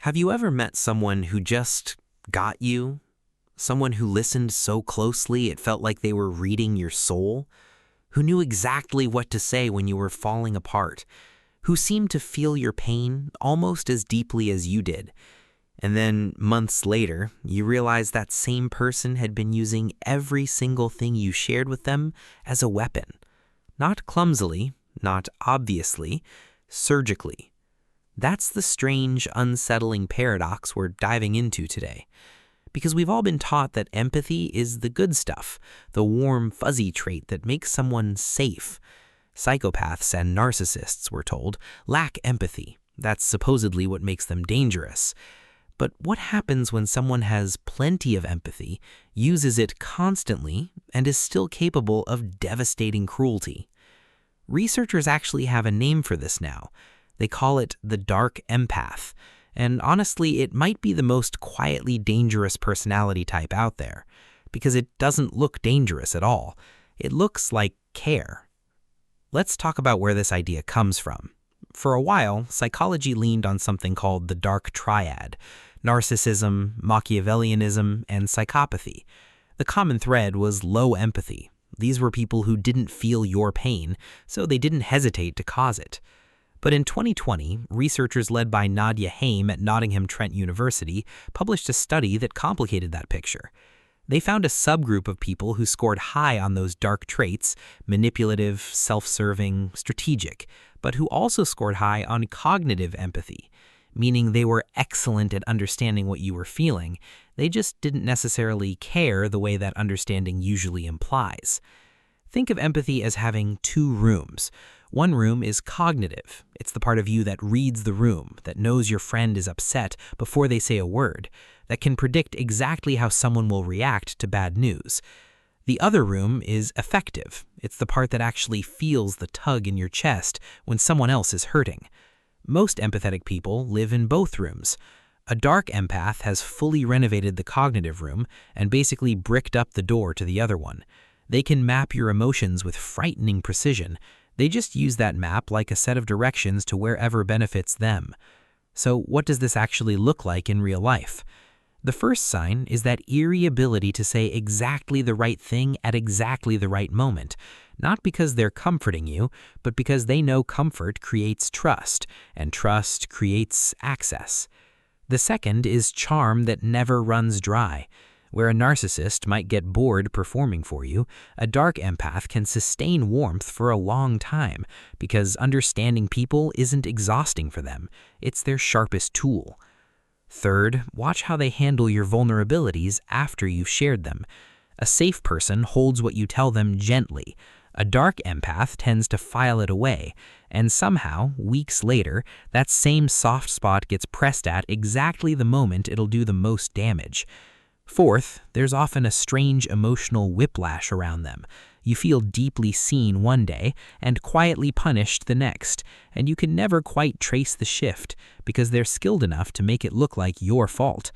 Have you ever met someone who just got you? Someone who listened so closely it felt like they were reading your soul? Who knew exactly what to say when you were falling apart? Who seemed to feel your pain almost as deeply as you did? And then, months later, you realize that same person had been using every single thing you shared with them as a weapon. Not clumsily, not obviously, surgically. That's the strange, unsettling paradox we're diving into today. Because we've all been taught that empathy is the good stuff, the warm, fuzzy trait that makes someone safe. Psychopaths and narcissists, we're told, lack empathy. That's supposedly what makes them dangerous. But what happens when someone has plenty of empathy, uses it constantly, and is still capable of devastating cruelty? Researchers actually have a name for this now. They call it the Dark Empath, and honestly, it might be the most quietly dangerous personality type out there, because it doesn't look dangerous at all. It looks like care. Let's talk about where this idea comes from. For a while, psychology leaned on something called the dark triad: narcissism, Machiavellianism, and psychopathy. The common thread was low empathy. These were people who didn't feel your pain, so they didn't hesitate to cause it. But in 2020, researchers led by Nadia Haim at Nottingham Trent University published a study that complicated that picture. They found a subgroup of people who scored high on those dark traits: manipulative, self-serving, strategic, but who also scored high on cognitive empathy, meaning they were excellent at understanding what you were feeling. They just didn't necessarily care the way that understanding usually implies. Think of empathy as having two rooms. One room is cognitive. It's the part of you that reads the room, that knows your friend is upset before they say a word, that can predict exactly how someone will react to bad news. The other room is affective. It's the part that actually feels the tug in your chest when someone else is hurting. Most empathetic people live in both rooms. A dark empath has fully renovated the cognitive room and basically bricked up the door to the other one. They can map your emotions with frightening precision. They just use that map like a set of directions to wherever benefits them. So what does this actually look like in real life? The first sign is that eerie ability to say exactly the right thing at exactly the right moment, not because they're comforting you, but because they know comfort creates trust, and trust creates access. The second is charm that never runs dry. Where a narcissist might get bored performing for you, a dark empath can sustain warmth for a long time because understanding people isn't exhausting for them. It's their sharpest tool. Third, watch how they handle your vulnerabilities after you've shared them. A safe person holds what you tell them gently. A dark empath tends to file it away, and somehow, weeks later, that same soft spot gets pressed at exactly the moment it'll do the most damage. Fourth, there's often a strange emotional whiplash around them. You feel deeply seen one day and quietly punished the next, and you can never quite trace the shift because they're skilled enough to make it look like your fault.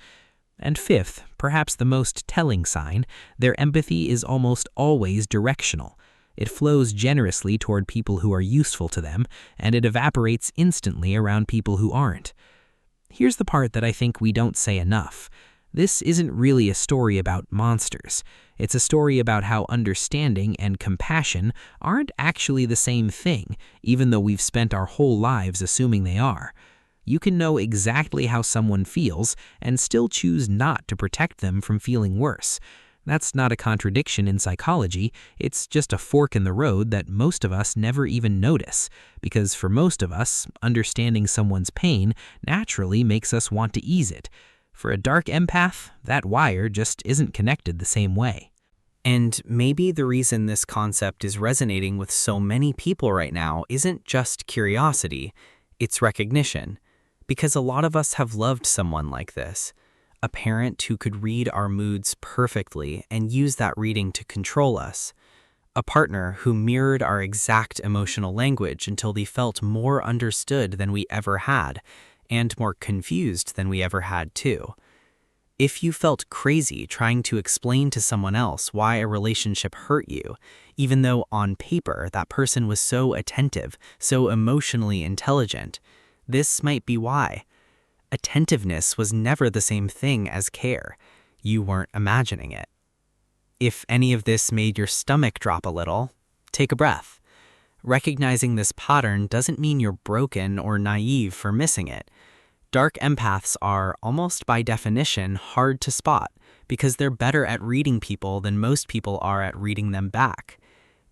And fifth, perhaps the most telling sign, their empathy is almost always directional. It flows generously toward people who are useful to them, and it evaporates instantly around people who aren't. Here's the part that I think we don't say enough. This isn't really a story about monsters. It's a story about how understanding and compassion aren't actually the same thing, even though we've spent our whole lives assuming they are. You can know exactly how someone feels and still choose not to protect them from feeling worse. That's not a contradiction in psychology, it's just a fork in the road that most of us never even notice, because for most of us, understanding someone's pain naturally makes us want to ease it. For a dark empath, that wire just isn't connected the same way. And maybe the reason this concept is resonating with so many people right now isn't just curiosity, it's recognition. Because a lot of us have loved someone like this. A parent who could read our moods perfectly and use that reading to control us. A partner who mirrored our exact emotional language until they felt more understood than we ever had, and more confused than we ever had too. If you felt crazy trying to explain to someone else why a relationship hurt you, even though on paper that person was so attentive, so emotionally intelligent, this might be why. Attentiveness was never the same thing as care. You weren't imagining it. If any of this made your stomach drop a little, take a breath. Recognizing this pattern doesn't mean you're broken or naive for missing it. Dark empaths are, almost by definition, hard to spot because they're better at reading people than most people are at reading them back.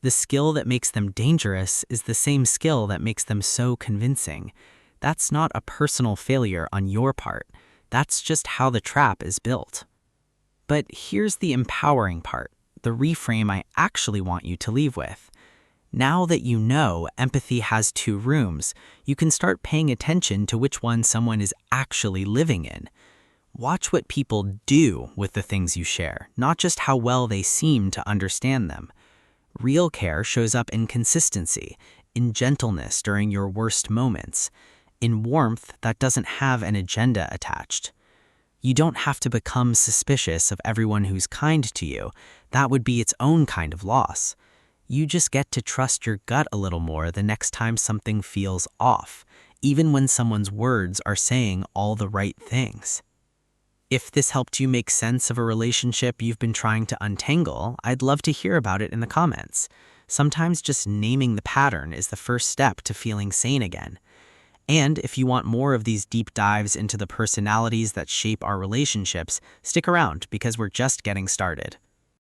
The skill that makes them dangerous is the same skill that makes them so convincing. That's not a personal failure on your part. That's just how the trap is built. But here's the empowering part, the reframe I actually want you to leave with. Now that you know empathy has two rooms, you can start paying attention to which one someone is actually living in. Watch what people do with the things you share, not just how well they seem to understand them. Real care shows up in consistency, in gentleness during your worst moments, in warmth that doesn't have an agenda attached. You don't have to become suspicious of everyone who's kind to you. That would be its own kind of loss. You just get to trust your gut a little more the next time something feels off, even when someone's words are saying all the right things. If this helped you make sense of a relationship you've been trying to untangle, I'd love to hear about it in the comments. Sometimes just naming the pattern is the first step to feeling sane again. And if you want more of these deep dives into the personalities that shape our relationships, stick around because we're just getting started.